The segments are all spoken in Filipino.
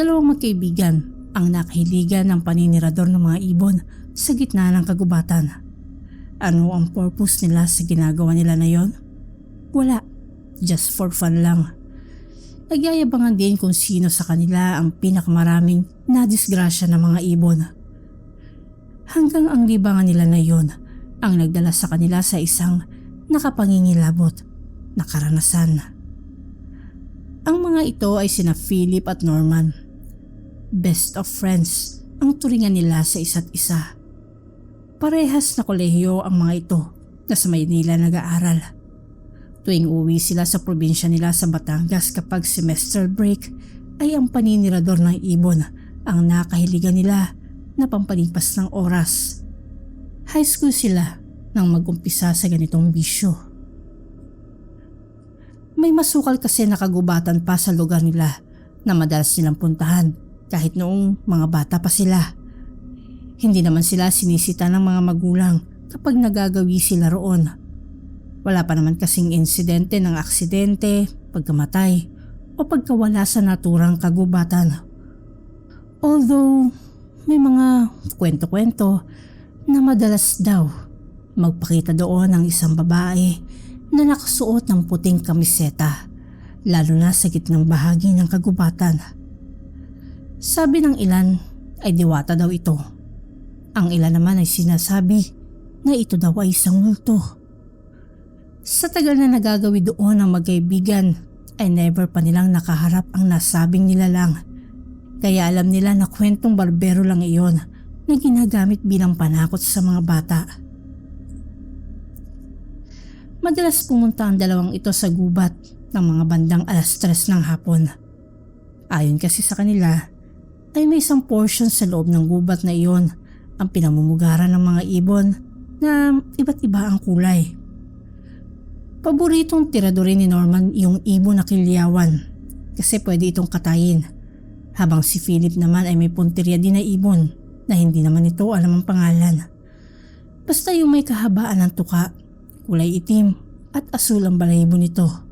Dalawang magkaibigan ang nakahiligan ng paninirador ng mga ibon sa gitna ng kagubatan. Ano ang purpose nila sa ginagawa nila na yon? Wala, just for fun lang. Nagyayabangan din kung sino sa kanila ang pinakamaraming nadisgrasya ng mga ibon. Hanggang ang libangan nila na yon ang nagdala sa kanila sa isang nakapangingilabot na karanasan. Ang mga ito ay sina Philip at Norman. Best of friends ang turingan nila sa isa't isa. Parehas na kolehiyo ang mga ito na sa Maynila nag-aaral. Tuwing uwi sila sa probinsya nila sa Batangas kapag semester break ay ang paninirador ng ibon ang nakahiligan nila na pampalipas ng oras. High school sila nang mag-umpisa sa ganitong bisyo. May masukal kasi nakagubatan pa sa lugar nila na madalas nilang puntahan kahit noong mga bata pa sila. Hindi naman sila sinisita ng mga magulang kapag nagagawi sila roon. Wala pa naman kasing insidente ng aksidente, pagkamatay o pagkawala sa naturang kagubatan. Although may mga kwento-kwento na madalas daw magpakita doon ang isang babae na nakasuot ng puting kamiseta, lalo na sa gitnang bahagi ng kagubatan. Sabi ng ilan ay diwata daw ito. Ang ilan naman ay sinasabi na ito daw ay isang multo. Sa tagal na nagagawi doon ang magkaibigan ay never pa nilang nakaharap ang nasabing nilalang. Kaya alam nila na kwentong barbero lang iyon na ginagamit bilang panakot sa mga bata. Madalas pumunta ang dalawang ito sa gubat ng mga bandang 3:00 ng hapon. Ayon kasi sa kanila ay may isang portion sa loob ng gubat na iyon ang pinamumugaran ng mga ibon na iba't iba ang kulay. Paboritong tiradorin ni Norman yung ibon na kilyawan kasi pwede itong katayin, habang si Philip naman ay may punteriya din na ibon na hindi naman ito alam ang pangalan. Basta yung may kahabaan ng tuka, kulay itim at asul ang balahibo nito.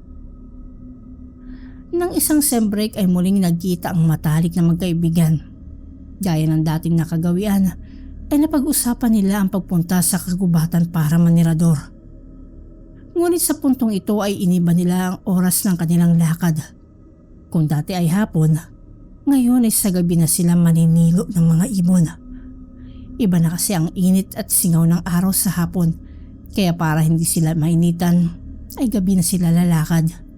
Nang isang sem break ay muling nagkita ang matalik na magkaibigan. Gaya ng dating nakagawian ay napag-usapan nila ang pagpunta sa kagubatan para manirador. Ngunit sa puntong ito ay iniba nila ang oras ng kanilang lakad. Kung dati ay hapon, ngayon ay sa gabi na sila maninilo ng mga ibon. Iba na kasi ang init at singaw ng araw sa hapon, kaya para hindi sila mainitan ay gabi na sila lalakad.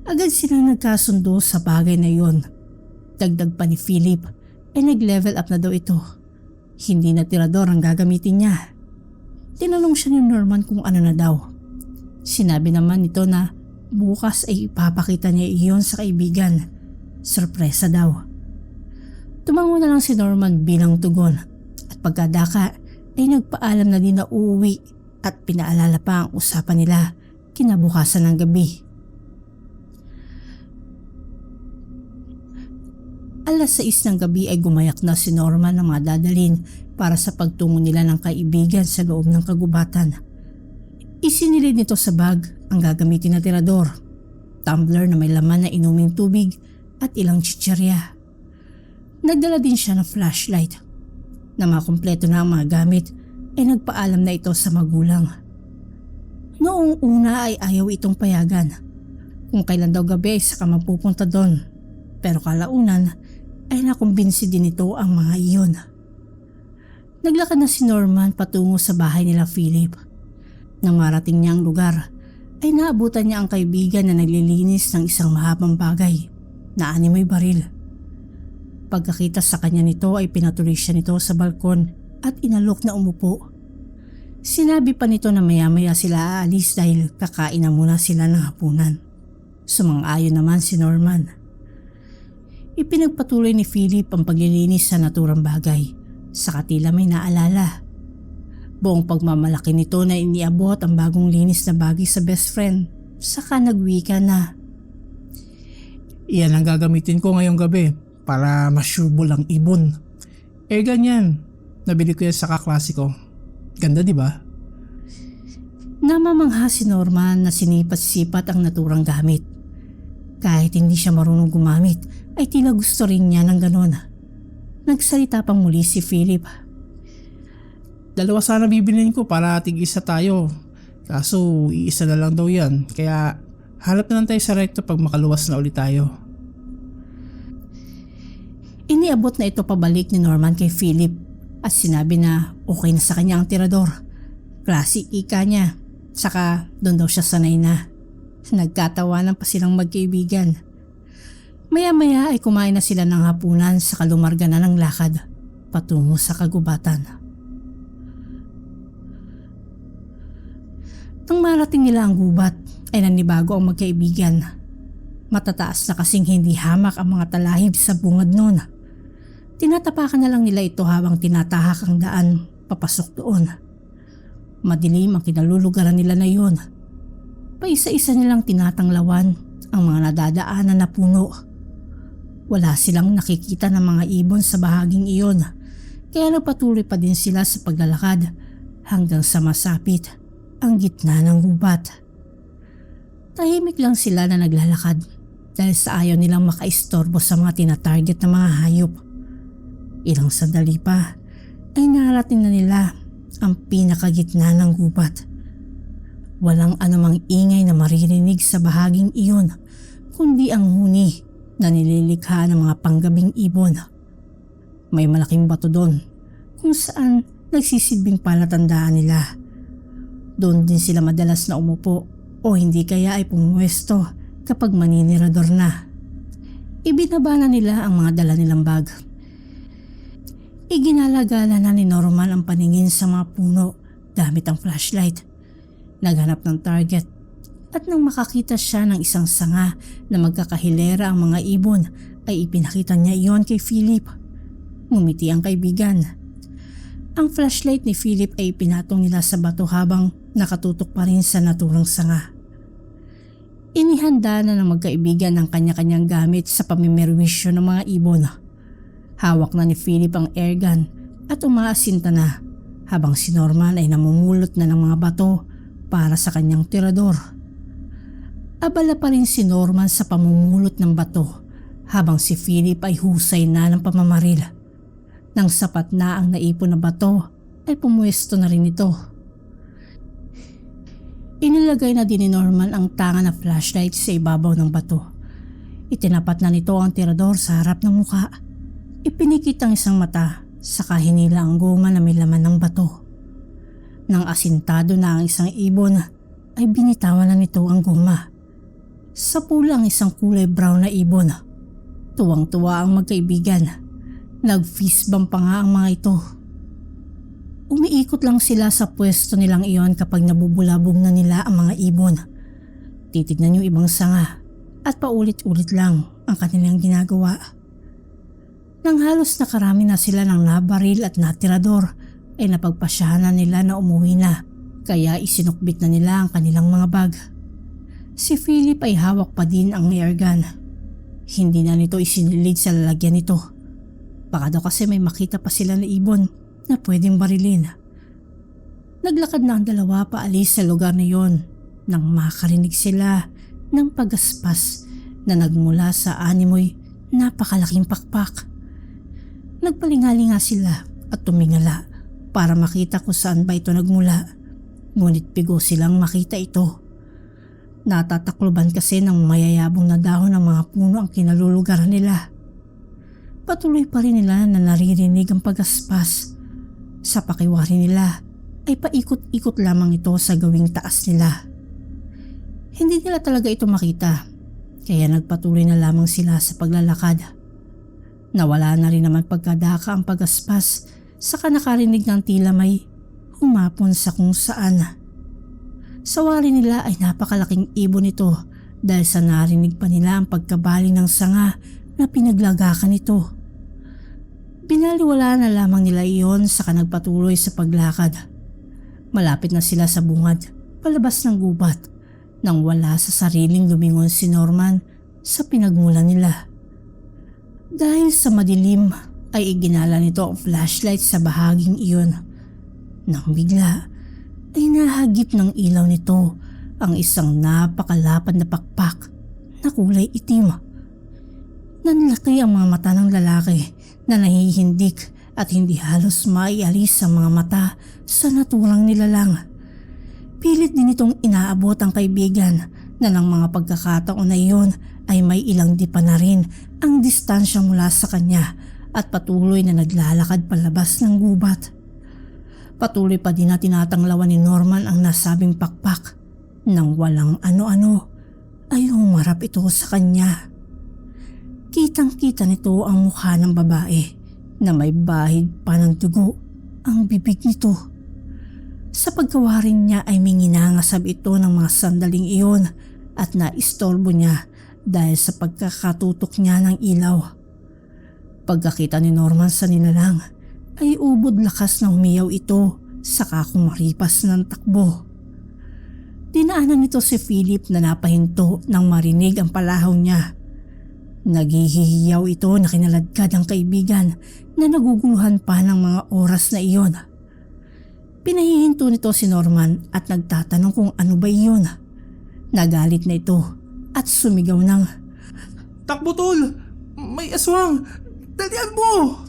Agad silang nagkasundo sa bagay na yon. Dagdag pa ni Philip ay nag-level up na daw ito. Hindi na tirador ang gagamitin niya. Tinanong siya ni Norman kung ano na daw. Sinabi naman nito na bukas ay ipapakita niya iyon sa kaibigan. Sorpresa daw. Tumango na lang si Norman bilang tugon at pagkadaka ay nagpaalam na din na uuwi at pinaalala pa ang usapan nila kinabukasan ng gabi. 6:00 ng gabi ay gumayak na si Norman ng mga dadalhin para sa pagtungo nila ng kaibigan sa loob ng kagubatan. Isinilid nito sa bag ang gagamitin na tirador, tumbler na may laman na inuming tubig at ilang chichirya. Nagdala din siya ng flashlight. Na makumpleto na ang mga gamit ay nagpaalam na ito sa magulang. Noong una ay ayaw itong payagan. Kung kailan daw gabi ay saka mapupunta doon. Pero kalaunan ay nakumbinsi din ito ang mga iyon. Naglakad na si Norman patungo sa bahay nila Philip. Nang marating niya ang lugar, ay naabutan niya ang kaibigan na naglilinis ng isang mahabang bagay na animoy baril. Pagkakita sa kanya nito ay pinatuloy siya nito sa balkon at inalok na umupo. Sinabi pa nito na maya-maya sila aalis dahil kakain na muna sila ng hapunan. Sumang-ayon naman si Norman. Ipinagpatuloy ni Philip ang paglilinis sa naturang bagay, saka tila may naalala. Buong pagmamalaki nito na iniabot ang bagong linis na bagay sa best friend, saka nagwika na. Iyan ang gagamitin ko ngayong gabi para masyubol ang ibon. Ganyan. Nabili ko yan sa kaklase ko. Ganda, di ba? Namamangha si Norman na sinipat-sipat ang naturang gamit. Kahit hindi siya marunong gumamit, ay tila gusto rin niya ng ganon. Nagsalita pang muli si Philip. Dalawa sana bibilin ko para tig-isa tayo. Kaso iisa na lang daw yan. Kaya halap na lang tayo sa recto pag makaluwas na ulit tayo. Iniabot na ito pabalik ni Norman kay Philip at sinabi na okay na sa kanya ang tirador. Classic ika niya. Saka doon daw siya sanay na. Nagkatawanan pa silang magkaibigan. Maya-maya ay kumain na sila ng hapunan saka lumarga na ng lakad patungo sa kagubatan. Nang marating nila ang gubat ay nanibago ang magkaibigan. Matataas na kasing hindi hamak ang mga talahib sa bungad noon. Tinatapakan na lang nila ito habang tinatahak ang daan papasok doon. Madilim ang kinalulugaran nila na yun. Paisa-isa nilang tinatanglawan ang mga nadadaanan na puno. Wala silang nakikita ng mga ibon sa bahaging iyon, kaya nagpatuloy pa din sila sa paglalakad hanggang sa masapit ang gitna ng gubat. Tahimik lang sila na naglalakad dahil sa ayaw nilang makaistorbo sa mga tinatarget na mga hayop. Ilang sandali pa ay narating na nila ang pinakagitna ng gubat. Walang anumang ingay na maririnig sa bahaging iyon kundi ang huni na nililikha ng mga panggabing ibon. May malaking bato doon kung saan nagsisilbing palatandaan nila. Doon din sila madalas na umupo o hindi kaya ay pumwesto kapag maninirador na. Ibinaba na nila ang mga dala nilang bag. Iginalagala na ni Norman ang paningin sa mga puno gamit ang flashlight. Naghanap ng target at nang makakita siya ng isang sanga na magkakahilera ang mga ibon ay ipinakita niya iyon kay Philip. Ngumiti ang kaibigan. Ang flashlight ni Philip ay pinatong nila sa bato habang nakatutok pa rin sa naturang sanga. Inihanda na ng magkaibigan ang kanya-kanyang gamit sa pamimerwisyo ng mga ibon. Hawak na ni Philip ang airgun at umaasinta na habang si Norman ay namumulot na ng mga bato para sa kanyang tirador. Abala pa rin si Norman sa pamumulot ng bato habang si Philip ay husay na ng pamamaril. Nang sapat na ang naipon na bato ay pumuwesto na rin ito. Inilagay na din ni Norman ang tanga na flashlight sa ibabaw ng bato. Itinapat na nito ang tirador sa harap ng muka. Ipinikit ang isang mata saka hinila ang goma na may laman ng bato. Nang asintado na ang isang ibon ay binitawan na nito ang goma. Sa pula ang isang kulay brown na ibon. Tuwang-tuwa ang magkaibigan. Nag-fist bump pa nga ang mga ito. Umiikot lang sila sa pwesto nilang iyon kapag nabubulabog na nila ang mga ibon. Titignan yung ibang sanga at paulit-ulit lang ang kanilang ginagawa. Nang halos nakarami na sila ng nabaril at natirador ay napagpasyahan na nila na umuwi na kaya isinukbit na nila ang kanilang mga bag. Si Philip ay hawak pa din ang airgun. Hindi na nito isinilid sa lalagyan nito. Baka daw kasi may makita pa sila na ibon na pwedeng barilin. Naglakad na ang dalawa paalis sa lugar na yon nang makarinig sila ng pagaspas na nagmula sa animoy napakalaking pakpak. Nagpalingali nga sila at tumingala para makita kung saan ba ito nagmula. Ngunit bigo silang makita ito. Natatakloban kasi ng mayayabong na dahon ng mga puno ang kinalulugaran nila. Patuloy pa rin nila na naririnig ang pagaspas. Sa pakiwari nila ay paikot-ikot lamang ito sa gawing taas nila. Hindi nila talaga ito makita kaya nagpatuloy na lamang sila sa paglalakad. Nawala na rin naman pagkadaka ang pagaspas saka nakarinig ng tila may humapon sa kung saan. Sa wari nila ay napakalaking ibon ito dahil sa narinig pa nila ang pagkabali ng sanga na pinaglagakan ito. Binaliwala na lamang nila iyon saka nagpatuloy sa paglakad. Malapit na sila sa bungad, palabas ng gubat, nang wala sa sariling lumingon si Norman sa pinagmulan nila. Dahil sa madilim ay iginala nito ang flashlight sa bahaging iyon. Nang bigla ay nahagip ng ilaw nito ang isang napakalapad na pakpak na kulay itim. Nanlaki ang mga mata ng lalaki na nahihindik at hindi halos maialis ang mga mata sa naturang nilalang. Pilit din itong inaabot ang kaibigan na ng mga pagkakataon na iyon ay may ilang dipa na rin ang distansya mula sa kanya at patuloy na naglalakad palabas ng gubat. Patuloy pa din na tinatanglawan ni Norman ang nasabing pakpak nang walang ano-ano ay humarap ito sa kanya. Kitang-kita nito ang mukha ng babae na may bahid pa ng dugo ang bibig nito. Sa paggawa rin niya ay minginangasab ito ng mga sandaling iyon at naistorbo niya dahil sa pagkakatutok niya ng ilaw. Pagkakita ni Norman sa nilalang ay ubod lakas na humiyaw ito saka kumaripas ng takbo. Dinaanan nito si Philip na napahinto nang marinig ang palahaw niya. Naghihiyaw ito na kinaladkad ang kaibigan na naguguluhan pa ng mga oras na iyon. Pinahihinto nito si Norman at nagtatanong kung ano ba iyon. Nagalit na ito at sumigaw ng, Takbo tol! May aswang! Dalian mo!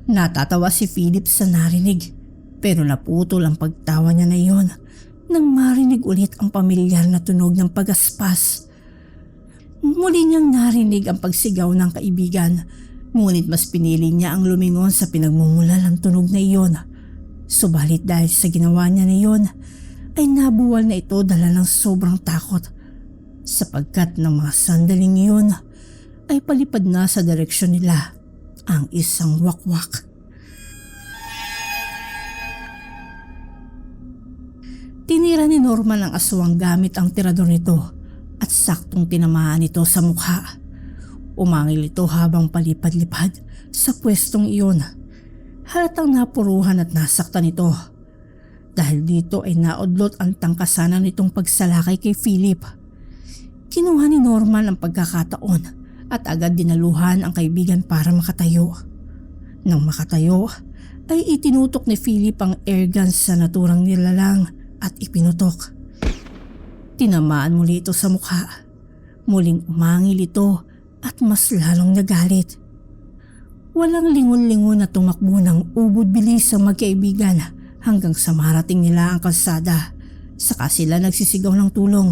Natatawa si Philip sa narinig pero naputol ang pagtawa niya na iyon nang marinig ulit ang pamilyar na tunog ng pagaspas. Muli niyang narinig ang pagsigaw ng kaibigan, ngunit mas pinili niya ang lumingon sa pinagmumula ng tunog na iyon. Subalit dahil sa ginawa niya na iyon, ay nabuwal na ito dala ng sobrang takot, sapagkat ng mga sandaling iyon ay palipad na sa direksyon nila ang isang wakwak. Tinira ni Norman ang aswang gamit ang tirador nito at saktong tinamaan ito sa mukha. Umangil ito habang palipad-lipad sa pwestong iyon. Halatang napuruhan at nasaktan ito. Dahil dito ay naudlot ang tangkasanan nitong pagsalakay kay Philip. Kinuha ni Norman ang pagkakataon at agad dinaluhan ang kaibigan para makatayo. Nang makatayo ay itinutok ni Philip ang airgun sa naturang nilalang at ipinutok. Tinamaan muli ito sa mukha. Muling umangil ito at mas lalong nagalit. Walang lingon-lingon na tumakbo ng ubod bilis ang magkaibigan hanggang sa marating nila ang kalsada. Saka sila nagsisigaw ng tulong.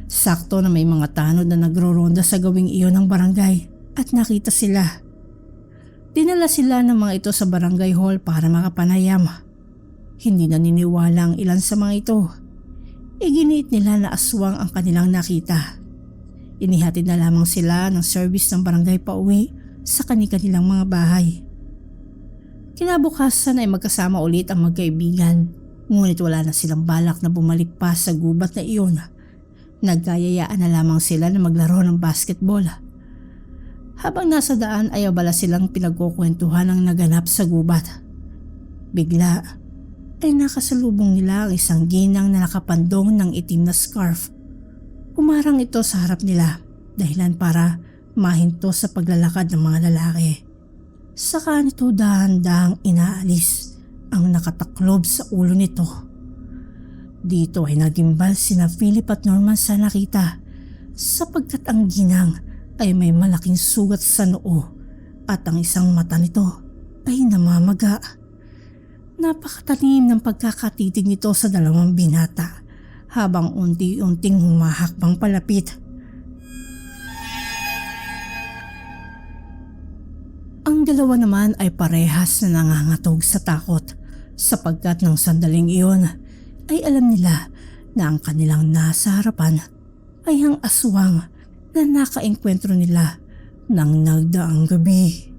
Sakto na may mga tanod na nagro-ronda sa gawing iyon ng barangay at nakita sila. Dinala sila ng mga ito sa barangay hall para makapanayam. Hindi naniniwala ang ilan sa mga ito. Iginiit nila na aswang ang kanilang nakita. Inihatid na lamang sila ng service ng barangay pauwi sa kanilang mga bahay. Kinabukasan ay magkasama ulit ang magkaibigan, ngunit wala na silang balak na bumalik pa sa gubat na iyon. Nagkayayaan na lamang sila na maglaro ng basketball. Habang nasa daan ay abala silang pinagkukwentuhan ang naganap sa gubat. Bigla ay nakasalubong nila ang isang ginang na nakapandong ng itim na scarf. Umarang ito sa harap nila, dahilan para mahinto sa paglalakad ng mga lalaki. Saka nito dahan-dahang inaalis ang nakataklob sa ulo nito. Dito ay nagimbal sina Philip at Norman sa nakita, sapagkat ang ginang ay may malaking sugat sa noo at ang isang mata nito ay namamaga. Napakatalim ng pagkakatitig nito sa dalawang binata habang unti-unting humahakbang palapit. Ang dalawa naman ay parehas na nangangatog sa takot sapagkat ng sandaling iyon ay alam nila na ang kanilang nasa harapan ay ang aswang na nakaengkwentro nila ng nagdaang gabi.